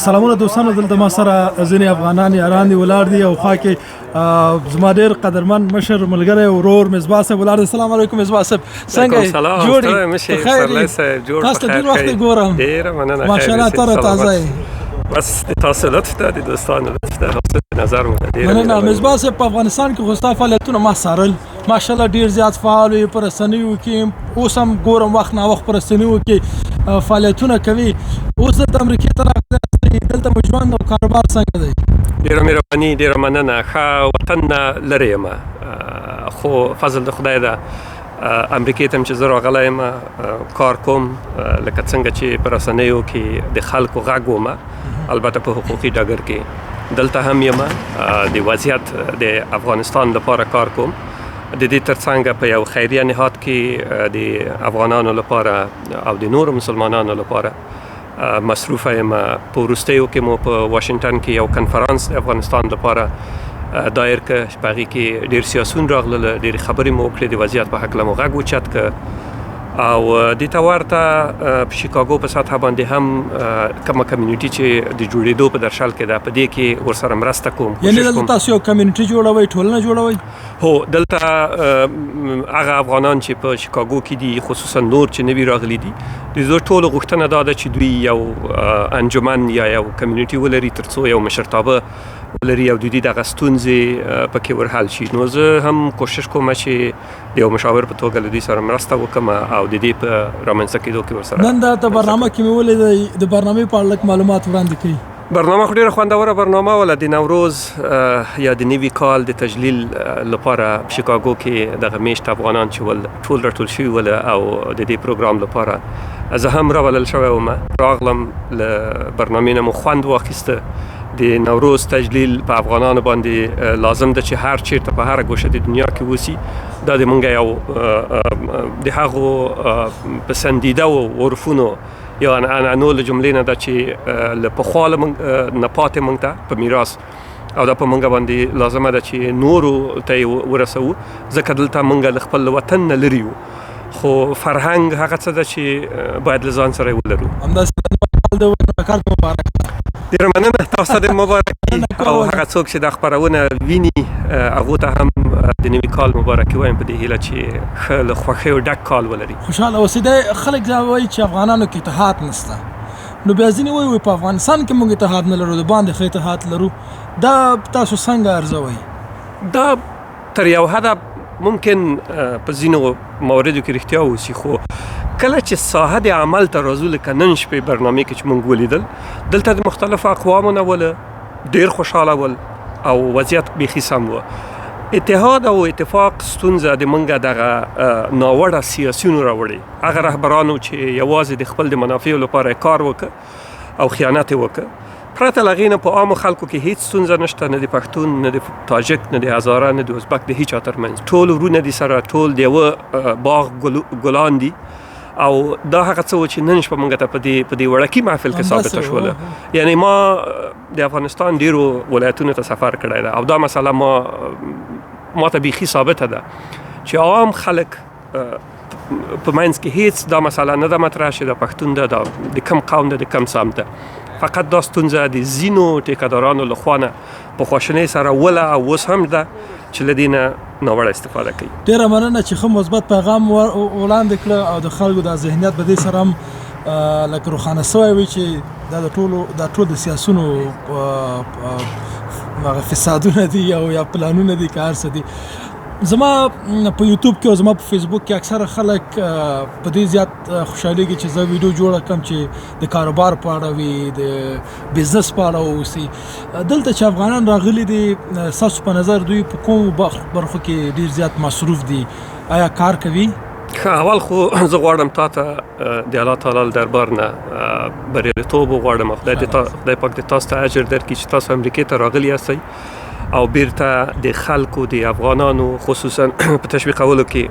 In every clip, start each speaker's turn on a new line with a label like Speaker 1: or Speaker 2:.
Speaker 1: سلامونه دوستانو، دلته ما سره ځینې افغانان یاران دي ولاړ دي او خوا کې زما ډېر قدرمن مشر ملګری ورور مصباح صاحب ولاړ دی. السلام علیکم مصباح صاحب، څنګه یې؟ جوړ یې؟ په خیر یې؟ تاسو ته ډېر وخت ګورم،
Speaker 2: ډېره مننه،
Speaker 1: ماشاءالله تر تازه یې.
Speaker 2: بس د تاسو لطف ته، د دوستانو لطف ته، حوصله نظر مو ډېره
Speaker 1: مننه. مصباح صاحب، په افغانستان کې خو ستا فعالیتونه ما څارل، ماشاءالله ډېر زیات فعال یې په رسنیو کې. اوس هم ګورم وخت ناوخت په رسنیو کې فعالیتونه کوي. اوس دلته امریکې ته راغلی، دلته مو ژوند او کاروبار څنګه دی؟
Speaker 2: ډېره مهرباني، ډېره مننه. ښه وطن نه لرې یم، خو فضل د خدای ده. امریکې ته چې زه راغلی یم کار کوم، لکه څنګه چې په رسنیو کې د خلکو غږ وم، البته په حقوقي ډګر کې دلته هم یم. د وضعیت د افغانستان لپاره کار کوم. د دې ترڅنګ په یو خیریه نهاد کې د افغانانو لپاره او د نورو مسلمانانو لپاره مصروفه یم. په وروستیو کې مو په واشنګټن کې یو کنفرانس د افغانستان لپاره دایر که، په هغې کې ډېر سیاسون راغلل، ډېرې خبرې مو وکړې، د وضعیت په هکله مو غږ اوچت که، او دې ته ورته په شیکاګو په سطحه باندې هم کومه کمیونټي چې د جوړېدو په درشل کې ده، په دې کې ورسره مرسته کوم.
Speaker 1: یعنې دلته تاسو یو کمیونټي جوړوئ، ټولنه جوړوئ؟
Speaker 2: هو، دلته هغه افغانان چې په شیکاګو کې دي، خصوصا نور چې نوي راغلي دي، د دوی ټولو غوښتنه دا ده چې دوی یو انجمن یا یو کمیونټي ولري، تر څو یو مشرتابه ولري او د دوی دغه ستونزې پکې ورحل شي. نو زه هم کوشش کوم چې د یو مشاور په توګه له دوی سره مرسته وکړم او د دې په رامنځته کېدو کې ورسره.
Speaker 1: نن د برنامه کې مې ولیدی، د برنامې په اړه لږ معلومات وړاندې کړئ.
Speaker 2: برنامه خو ډېره خوندوره برنامه وله. د نوروز یا د نوي کال د تجلیل لپاره په شیکاګو کې دغه میشت افغانان چې ول ټول راټول شوي ول او د دې پروګرام لپاره زه هم راولل شوی وم. راغلم، له برنامې نه مو خوند واخیسته. د نوروز تجلیل په افغانانو باندې لازم ده چې هر چیرته په هره ګوشه د دنیا کې وسی. دا د مونږ یو د هغو پسندیده و عرفونو یا عنعنو له جملې نه ده چې له پخوا نه پاتې مونږ ته په میراث، او دا په مونږ باندې لازمه ده چې نورو ته یې ورسوو، ځکه دلته مونږ له خپل وطن نه لرې یو، خو فرهنګ هغه څه ده چې باید له ځان سره یې ولرو.
Speaker 1: همداسې کار مبارک.
Speaker 2: ډېره مننه، تاسو ته مبارک او هغه څوک چې دا خپرونه ویني هغو ته هم د نوي کال مبارکي وایم، په دې هیله چې ښه له خوښیو ډک کال ولري.
Speaker 1: خوشحاله اوسېدی. خلک دا وایي چې افغانانو کې اتحاد نشته، نو بیا ځینې وایي په افغانستان کې موږ اتحاد نه لرو، د باندې ښه اتحاد لرو. دا تاسو څنګه ارزوئ؟
Speaker 2: دا تر یو حده ممکن په ځینو مواردو کې رښتیا اوسي، خو کله چې ساحه د عمل ته راځو، لکه نن شپې برنامې کې چې موږ ولیدل، دلته د مختلفو اقوامو نه ول ډېر خوشحاله ول او وضعیت بیخي سم و. اتحاد او اتفاق ستونزه د موږ دغه ناوړه سیاسیونو راوړې، هغه رهبرانو چې یوازې د خپل د منافعو لپاره کار وکړ او خیانت یې وکړ. پرته له هغې نه په عامو خلکو کې هیڅ ستونزه نشته، نه د پښتون، نه د تاجک، نه د هزاره، نه د ازبک، د هیچا ترمنځ. ټول ورونه دي سره، ټول د یوه باغ ګلان دي. او دا هغه څه و چې نن شپه موږ ته په دې وړکي محفل کې ثابته شوله. یعنی ما د افغانستان ډېرو ولایتونو ته سفر کړی ده او دا مسله ما ته بیخي ثابته ده چې عام خلک په منځ کې هیڅ دا مسله نه ده مطرح چې د پښتون ده، د کم قوم ده، د کم سمت ده. فقط دا ستونزه د ځینو ټیکهدارانو له خوا نه په خواشینۍ سره وله او اوس هم ده چې له دې نه ناوړه استفاده کوي.
Speaker 1: ډېره مننه چې ښه مثبت پیغام وړاندې کړه او د خلکو دا ذهنیت به دې سره هم لکه روښانه سوی وي چې دا ټول د سیاسونو فسادونه دي او یا پلانونه دي که هر څه دي. زما په یوټیوب کې او زما په فیسبوک کې اکثره خلک په دې زیات خوشحالېږي چې زه ویډیو جوړه کړم چې د کاروبار په اړه وي، د بزنس په اړه واوسي. دلته چې افغانان راغلي دي، ستاسو په نظر دوی په کومو برخو کې ډېر زیات مصروف دي؟ آیا کار کوي؟
Speaker 2: اول خو زه غواړم تا ته د الله تعالی له دربار نه بریالیتوب وغواړم. خدای پاک د تاسو ته اجر درکړي چې تاسو امریکې ته راغلي یاستئ او بیرته د خلکو د افغانانو خصوصا په تشویقولو کې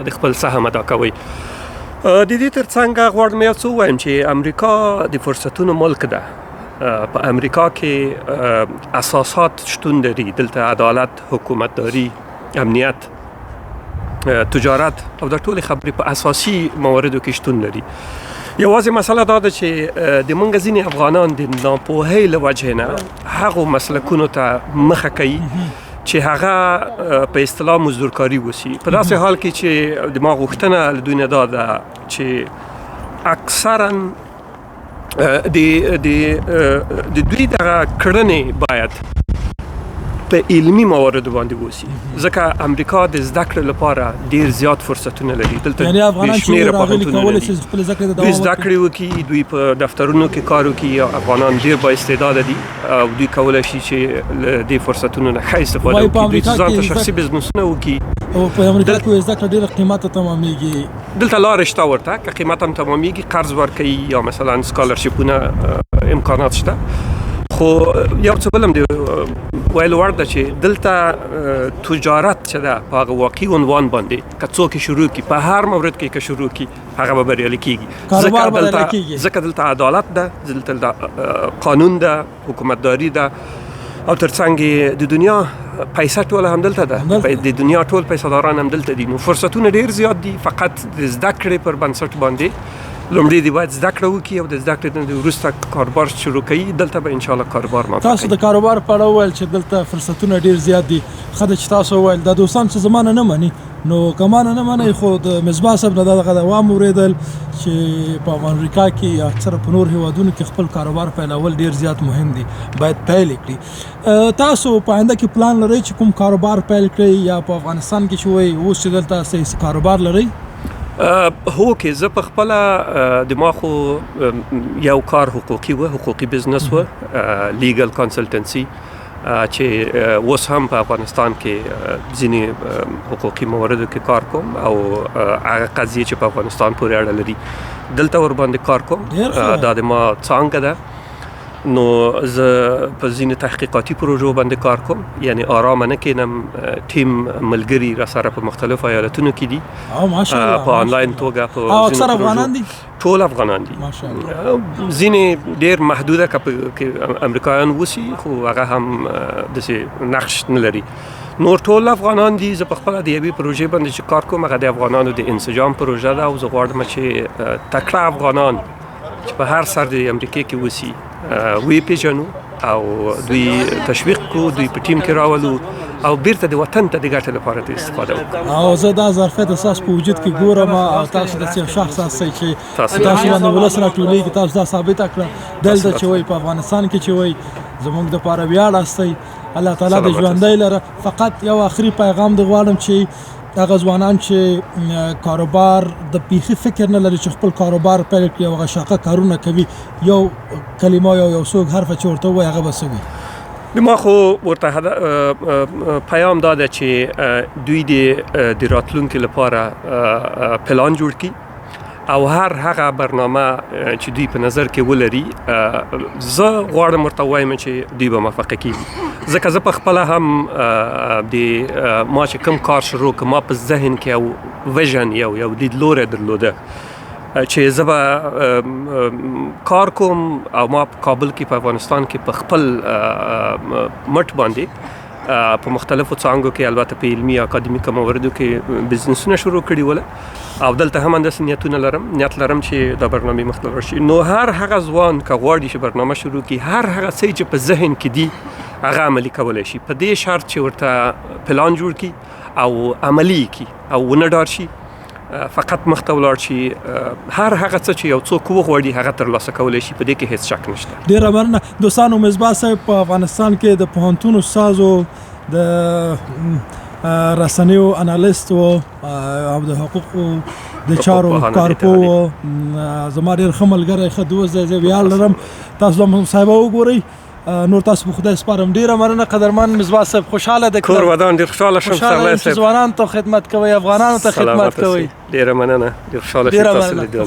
Speaker 2: د خپل سهم ادا کوئ. د دې ترڅنګ غواړم یو څه ووایم چې امریکا د فرصتونو ملک ده. په امریکا کې اساسات شتون لري، دلته عدالت، حکومتداري، امنیت، تجارت او د ټولې خبرې په اساسي مواردو کې شتون لري. یوازې مسله دا ده چې د موږ ځینې افغانان د ناپوهۍ له وجې نه هغو مسلکونو ته مخه کوي چې هغه په اصطلاح مزدورکاري وسی. په داسې حال کې چې د ما غوښتنه له دوی نه دا ده چې اکثرا د دوی دغه کړنې باید په علمي موارد باندې وسی، ځکه امریکا د زده کړې لپاره ډیر زیات فرصتونه لري. دلته
Speaker 1: یعنی افغانان چې راغلي کولای شي خپل زده کړې ته
Speaker 2: دوی زده کړې وکړي، دوی په دفترونو کې کار وکړي. افغانان ډیر با استعداده دي او دوی کولای شي چې له دې فرصتونو نه ښه استفاده وکړي، دوی ځان ته شخصي بزنسونه وکړي.
Speaker 1: او په امریکا کې زده کړه ډیره قیمته تمامېږي.
Speaker 2: دلته لارې شته ورته که قیمت هم تمامېږي، قرض ورکوي یا مثلا سکالرشیپونه امکانات شته. خو یو څه بل هم د ویلو وړ ده چې دلته تجارت چې ده په هغه واقعي عنوان باندې که څوک یې شروع کړي، په هر مورد کې که شروع کړي هغه به بریالي کېږي. ځکه دلته عدالت ده، دلته قانون ده، حکومتداري ده او ترڅنګ د دنیا پیسه ټوله هم دلته ده، د دنیا ټول پیسه‌داران هم دلته دي. نو فرصتونه ډیر زیات دي، فقط د زده کړې پر بنسټ باندې لومړی دی باید زده کړه وکړي او د زده کړې نه وروسته کاروبار شروع کړي. دلته به انشاءالله کاروبار موفق
Speaker 1: تاسو د کاروبار په اړه وویل چې دلته فرصتونه ډیر زیات دي. ښه ده چې تاسو وویل دا دوستان چې زمانه نه مني، نو که مانه نه منئ خو د مصباح صاحب نه دغه دوام اورېدل چې په امریکا کې اکثره په نور هیوادونو کې خپل کاروبار پیلول ډیر زیات مهم دي، باید پیل کړي. تاسو په آینده کې پلان لرئ چې کوم کاروبار پیل کړئ یا په افغانستان کې چې وایي اوس چې دلته صحیح کاروبار لرئ؟
Speaker 2: هو کې زه په خپله د ما خو یو کار حقوقي بزنس و، لیګل کنسلټنسي، چې اوس هم په افغانستان کې ځینې حقوقي مواردو کې کار کوم او هغه قضیې چې په افغانستان پورې اړه لري دلته ور باندې کار کوم. دا د ما څانګه ده. نو زه په ځینې تحقیقاتي پروژو باندې کار کوم، یعنی آرام نه کینم. ټیم ملګري را سره په مختلفو ایالتونو کې دي په آنلاین توګه.
Speaker 1: او اکثر افغانان دي؟
Speaker 2: ټول افغانان دي. ځینې ډیر محدوده که امریکایان وسی خو هغه هم داسې نقش نه لري. نور ټول افغانان دي. زه په خپله د یوې پروژې باندې چې کار کوم هغه د افغانانو د انسجام پروژه ده او زه غواړم چې تکړه افغانان چې په هر سر د امریکې کې وسی وی پیژنو او دوی تشویق کو، دوی په ټیم کې راولو او بیرته د وطن ته د ګټې لپاره ته استفاده وکړو.
Speaker 1: او زه دا ظرفیت اساس په وجود کې ګورم او تاسو داسې یو شخص یاستئ چې تاسو باندې ولس راټولېږي. تاسو دا ثابته کړه دلته چې وایي په افغانستان کې چې وایي زموږ دپاره ویاړ هستئ. الله تعالی د ژوندی لره. فقط یو آخري پیغام دې غواړم چې هغه ځوانان چې کاروبار د پیخي فکر نه لري چې خپل کاروبار پیل کړي او هغه شاقه کارونه کوي، یو کلمه یو څوک حرف چې ورته ووایي هغه به څه وي؟
Speaker 2: د ما خو ورته پیام دا ده چې دوی د راتلونکي لپاره پلان جوړ کړي او هر هغه برنامه چې دوی په نظر کې ولري زه غواړم ورته وایم چې دوی به موفقه کیږي. ځکه زه په خپله هم د ما چې کوم کار شروع کړم ما په ذهن کې یو ویژن یو لیدلوری درلوده چې زه به کار کوم او ما په کابل کې په افغانستان کې په خپل مټ باندې په مختلفو څانګو کې البته په علمي اکاډمیکو مواردو کې بزنسونه شروع کړي ول او دلته هم انداس نیت لرم چې دا برنامه مختلف شي. نو هر هغه ځوان که غواړي چې برنامه شروع کړي هر هغه څه چې په ذهن کې دي هغه عملي کولی شي په دې شرط چې ورته پلان جوړ کړي او عملي کړي او ونه ډار شي، فقط مخته ولاړ شي. هر هغه څه چې یو څوک وغواړي هغه ترلاسه کولی شي، په دې کې هیڅ شک نشته.
Speaker 1: ډېره مننه دوستانو. مصباح صاحب په افغانستان کې د پوهنتون استاد د رسنیو انالیست او د حقوقو د چارو کارپو زما ډېر ښه ملګری ښه دوست دی. زه ویاړ لرم تاسو هم صاحب وګورئ. نور تاسو په خدای سپارم. ډیره مننه قدرمن مصباح صاحب. خوشاله ده
Speaker 2: کور ودان ډیر خوشاله شم سره صاحب.
Speaker 1: ځوانانو ته خدمت کوي، افغانانو ته خدمت کوي.
Speaker 2: ډیره مننه. ډیر خوشاله شم تاسو لیدل.